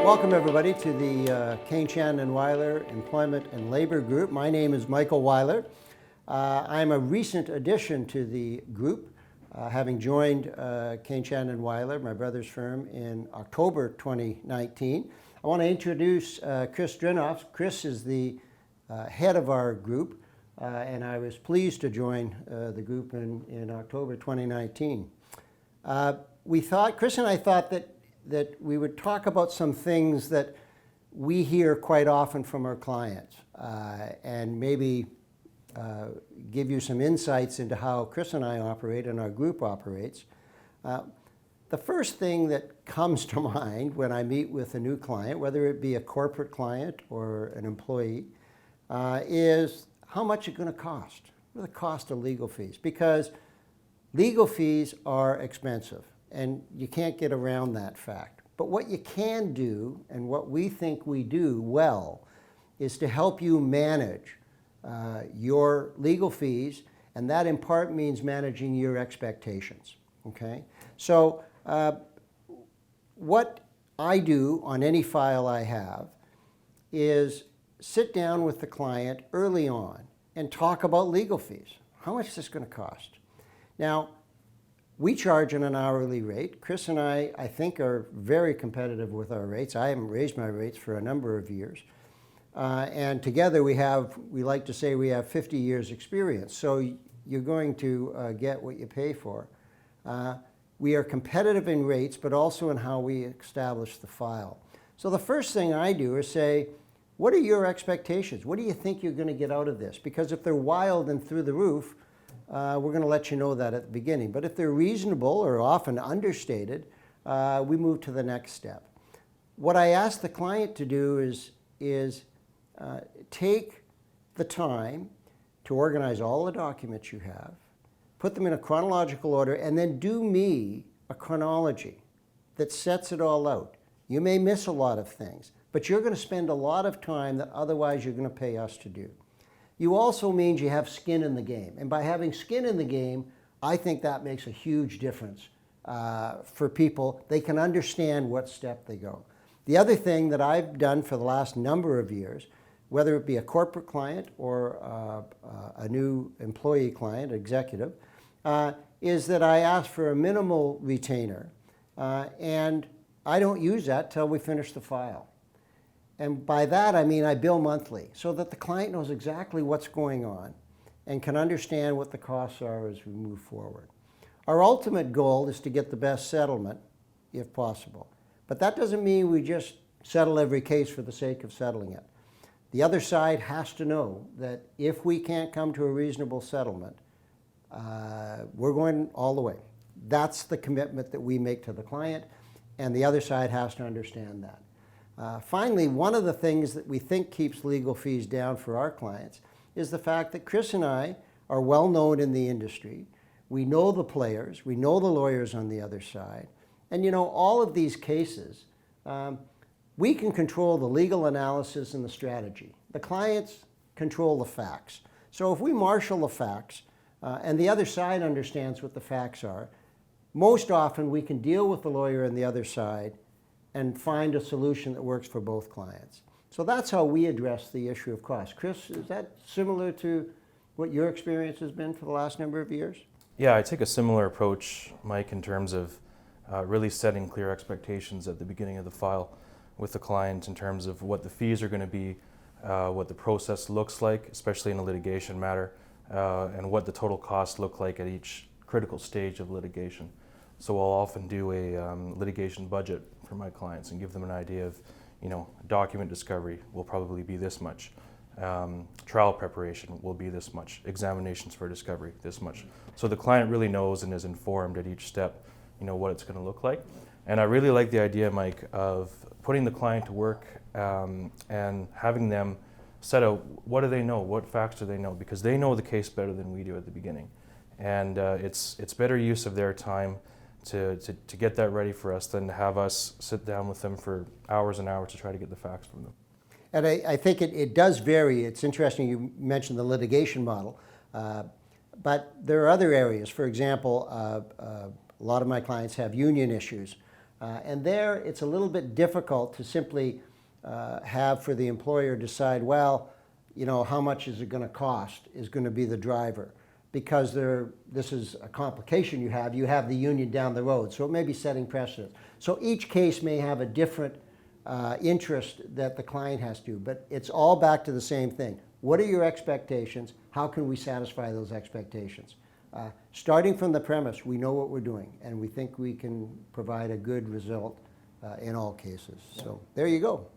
Welcome everybody to the Kane Shannon Weiler Employment and Labor Group. My name is Michael Weiler. I'm a recent addition to the group, having joined Kane Shannon Weiler, my brother's firm, in October 2019. I want to introduce Chris Drinoff. Chris is the head of our group, and I was pleased to join the group in October 2019. Chris and I thought that we would talk about some things that we hear quite often from our clients, and maybe give you some insights into how Chris and I operate and our group operates. The first thing that comes to mind when I meet with a new client, whether it be a corporate client or an employee, is how much it's going to cost. What are the cost of legal fees? Because legal fees are expensive, and you can't get around that fact. But what you can do, and what we think we do well, is to help you manage your legal fees, and that in part means managing your expectations, okay? So what I do on any file I have is sit down with the client early on and talk about legal fees. How much is this going to cost? Now, we charge on an hourly rate. Chris and I think, are very competitive with our rates. I haven't raised my rates for a number of years. And together we like to say we have 50 years experience. So you're going to get what you pay for. We are competitive in rates, but also in how we establish the file. So the first thing I do is say, what are your expectations? What do you think you're going to get out of this? Because if they're wild and through the roof, we're going to let you know that at the beginning. But if they're reasonable or often understated, we move to the next step. What I ask the client to do is take the time to organize all the documents you have, put them in a chronological order, and then do me a chronology that sets it all out. You may miss a lot of things, but you're going to spend a lot of time that otherwise you're going to pay us to do. You also means you have skin in the game. And by having skin in the game, I think that makes a huge difference for people. They can understand what step they go. The other thing that I've done for the last number of years, whether it be a corporate client or a new employee client, executive, is that I ask for a minimal retainer. And I don't use that till we finish the file. And by that, I mean I bill monthly so that the client knows exactly what's going on and can understand what the costs are as we move forward. Our ultimate goal is to get the best settlement, if possible. But that doesn't mean we just settle every case for the sake of settling it. The other side has to know that if we can't come to a reasonable settlement, we're going all the way. That's the commitment that we make to the client, and the other side has to understand that. Finally, one of the things that we think keeps legal fees down for our clients is the fact that Chris and I are well known in the industry. We know the players, we know the lawyers on the other side, and you know, all of these cases, we can control the legal analysis and the strategy. The clients control the facts. So if we marshal the facts and the other side understands what the facts are, most often we can deal with the lawyer on the other side and find a solution that works for both clients. So that's how we address the issue of cost. Chris, is that similar to what your experience has been for the last number of years? Yeah, I take a similar approach, Mike, in terms of really setting clear expectations at the beginning of the file with the client in terms of what the fees are going to be, what the process looks like, especially in a litigation matter, and what the total costs look like at each critical stage of litigation. So I'll often do a litigation budget for my clients and give them an idea of, document discovery will probably be this much, trial preparation will be this much, examinations for discovery this much. So the client really knows and is informed at each step, what it's going to look like. And I really like the idea, Mike, of putting the client to work and having them set out what do they know, what facts do they know, because they know the case better than we do at the beginning. And it's better use of their time to get that ready for us than to have us sit down with them for hours and hours to try to get the facts from them. And I think it does vary. It's interesting you mentioned the litigation model, but there are other areas. For example, a lot of my clients have union issues. And there, it's a little bit difficult to simply have for the employer decide, well, you know, how much is it going to cost is going to be the driver. Because this is a complication you have the union down the road. So it may be setting precedent. So each case may have a different interest that the client has to, but it's all back to the same thing. What are your expectations? How can we satisfy those expectations? Starting from the premise, we know what we're doing, and we think we can provide a good result in all cases. So there you go.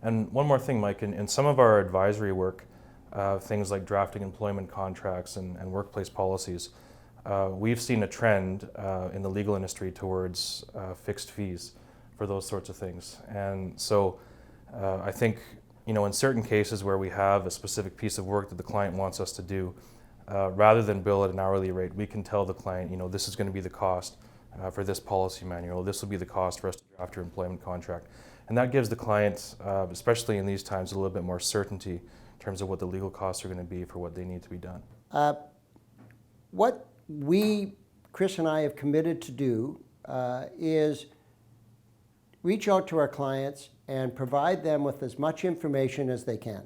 And one more thing, Mike, in some of our advisory work, things like drafting employment contracts and workplace policies, we've seen a trend in the legal industry towards fixed fees for those sorts of things. And so I think, you know, in certain cases where we have a specific piece of work that the client wants us to do, rather than bill at an hourly rate, we can tell the client, you know, this is going to be the cost for this policy manual, this will be the cost for us to draft your employment contract. And that gives the client, especially in these times, a little bit more certainty in terms of what the legal costs are going to be for what they need to be done. What Chris and I have committed to do is reach out to our clients and provide them with as much information as they can.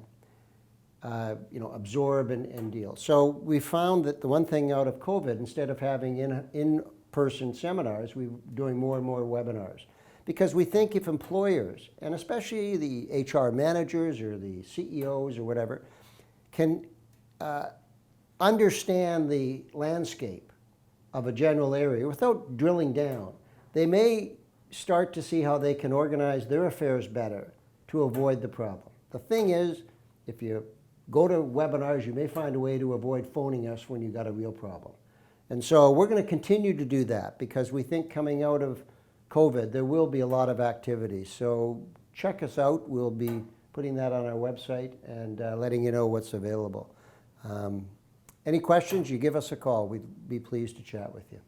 You know, absorb and deal. So we found that the one thing out of COVID, instead of having in-person seminars, we're doing more and more webinars. Because we think if employers, and especially the HR managers or the CEOs or whatever, can understand the landscape of a general area without drilling down, they may start to see how they can organize their affairs better to avoid the problem. The thing is, if you go to webinars, you may find a way to avoid phoning us when you've got a real problem. And so we're going to continue to do that because we think coming out of COVID, there will be a lot of activity. So check us out. We'll be putting that on our website and letting you know what's available. Any questions, you give us a call. We'd be pleased to chat with you.